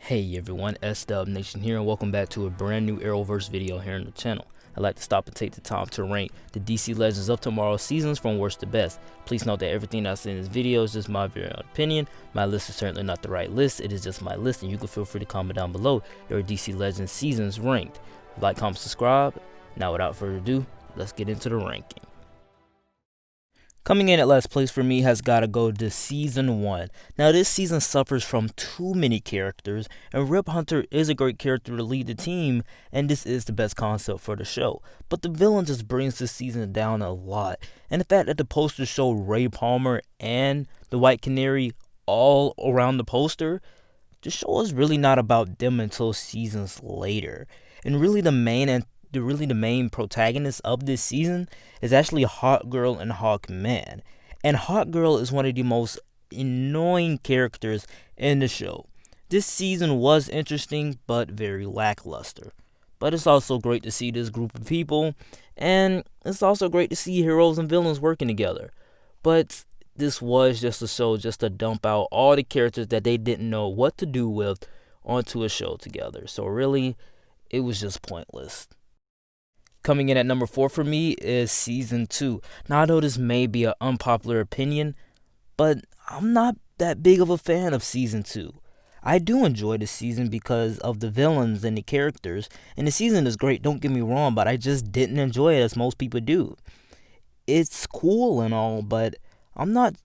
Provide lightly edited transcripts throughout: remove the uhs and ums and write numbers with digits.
Hey everyone, S-Dub Nation here, and welcome back to a brand new Arrowverse video here on the channel. I'd like to stop and take the time to rank the DC Legends of Tomorrow seasons from worst to best. Please note that everything I say in this video is just my very own opinion. My list is certainly not the right list, it is just my list, and you can feel free to comment down below your DC Legends seasons ranked. Like, comment, subscribe. Now without further ado, let's get into the ranking. Coming in at last place for me has got to go to Season 1. Now this season suffers from too many characters, and Rip Hunter is a great character to lead the team, and this is the best concept for the show. But the villain just brings this season down a lot, and the fact that the posters show Ray Palmer and the White Canary all around the poster, the show is really not about them until seasons later. And really the main protagonist of this season is actually Hawkgirl and Hawkman. And Hawkgirl is one of the most annoying characters in the show. This season was interesting, but very lackluster. But it's also great to see this group of people, and it's also great to see heroes and villains working together. But this was just a show just to dump out all the characters that they didn't know what to do with onto a show together. So really, it was just pointless. Coming in at number 4 for me is Season 2. Now I know this may be an unpopular opinion, but I'm not that big of a fan of Season 2. I do enjoy the season because of the villains and the characters, and the season is great, don't get me wrong, but I just didn't enjoy it as most people do. It's cool and all, but I'm not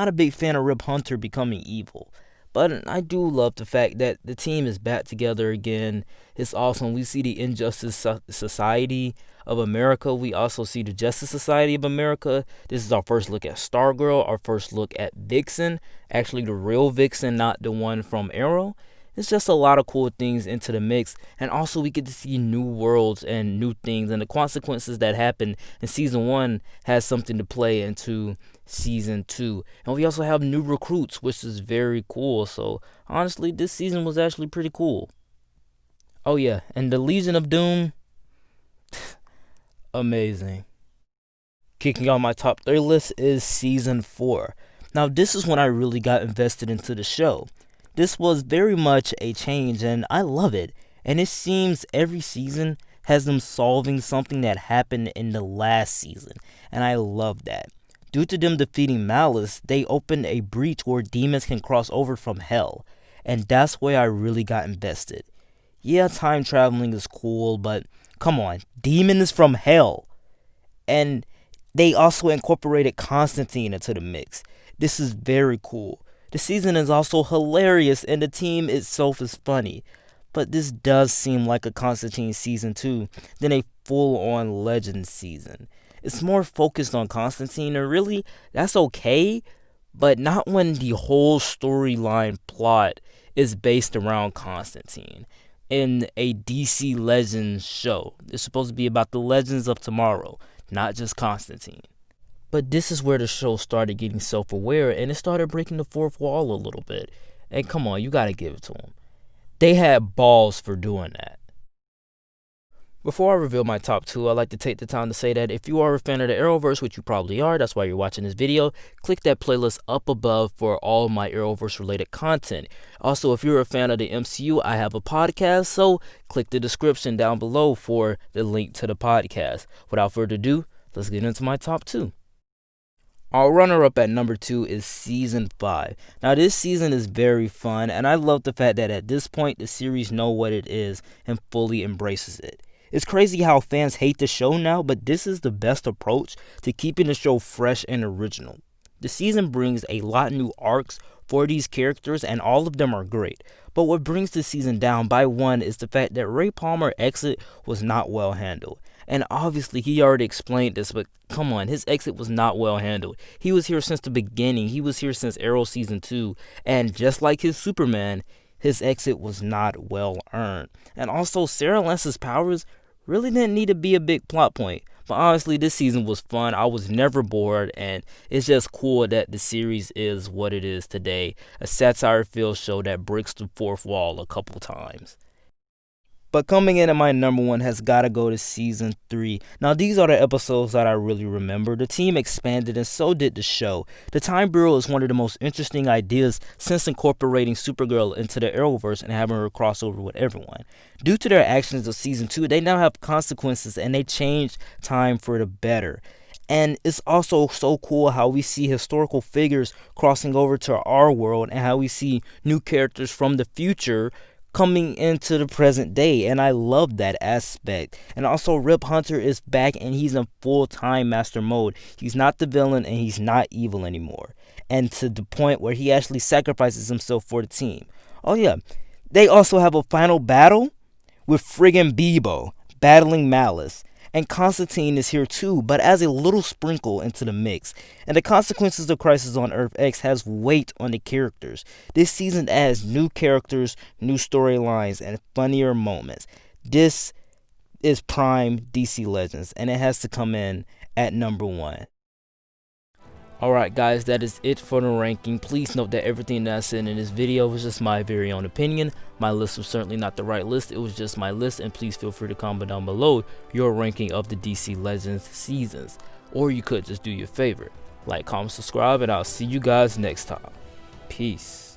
a big fan of Rip Hunter becoming evil. But I do love the fact that the team is back together again. It's awesome. We see the Injustice Society of America. We also see the Justice Society of America. This is our first look at Stargirl, our first look at Vixen. Actually, the real Vixen, not the one from Arrow. It's just a lot of cool things into the mix. And also, we get to see new worlds and new things. And the consequences that happen in Season 1 has something to play into Season 2. And we also have new recruits, which is very cool. So, honestly, this season was actually pretty cool. Oh, yeah. And the Legion of Doom, amazing. Kicking off my top 3 list is Season 4. Now, this is when I really got invested into the show. This was very much a change, and I love it. And it seems every season has them solving something that happened in the last season, and I love that. Due to them defeating Malice, they opened a breach where demons can cross over from hell, and that's where I really got invested. Yeah, time traveling is cool, but come on, demons from hell. And they also incorporated Constantine into the mix. This is very cool. The season is also hilarious, and the team itself is funny. But this does seem like a Constantine Season 2 than a full-on Legends season. It's more focused on Constantine, and really, that's okay, but not when the whole storyline plot is based around Constantine. In a DC Legends show, it's supposed to be about the Legends of Tomorrow, not just Constantine. But this is where the show started getting self-aware, and it started breaking the fourth wall a little bit. And come on, you gotta give it to them. They had balls for doing that. Before I reveal my top 2, I'd like to take the time to say that if you are a fan of the Arrowverse, which you probably are, that's why you're watching this video, click that playlist up above for all of my Arrowverse related content. Also, if you're a fan of the MCU, I have a podcast, so click the description down below for the link to the podcast. Without further ado, let's get into my top 2. Our runner-up at number 2 is Season 5. Now, this season is very fun, and I love the fact that at this point, the series know what it is and fully embraces it. It's crazy how fans hate the show now, but this is the best approach to keeping the show fresh and original. The season brings a lot of new arcs for these characters, and all of them are great. But what brings the season down by one is the fact that Ray Palmer's exit was not well handled. And obviously, he already explained this, but come on, his exit was not well handled. He was here since the beginning. He was here since Arrow Season 2. And just like his Superman, his exit was not well earned. And also, Sarah Lance's powers really didn't need to be a big plot point. But honestly, this season was fun. I was never bored, and it's just cool that the series is what it is today. A satire-filled show that breaks the fourth wall a couple times. But coming in at my number 1 has got to go to season 3. Now, these are the episodes that I really remember. The team expanded and so did the show. The Time Bureau is one of the most interesting ideas since incorporating Supergirl into the Arrowverse and having her cross over with everyone. Due to their actions of season 2, they now have consequences and they changed time for the better. And it's also so cool how we see historical figures crossing over to our world and how we see new characters from the future coming into the present day, and I love that aspect. And also, Rip Hunter is back and he's in full Time Master mode. He's not the villain and he's not evil anymore, and to the point where he actually sacrifices himself for the team. Oh yeah, they also have a final battle with friggin' Bebo battling Malice. And Constantine is here too, but as a little sprinkle into the mix. And the consequences of Crisis on Earth X has weight on the characters. This season adds new characters, new storylines, and funnier moments. This is prime DC Legends, and it has to come in at number 1. Alright guys, that is it for the ranking. Please note that everything that I said in this video was just my very own opinion. My list was certainly not the right list, it was just my list, and please feel free to comment down below your ranking of the DC Legends seasons. Or you could just do your favorite. Like, comment, subscribe, and I'll see you guys next time. Peace.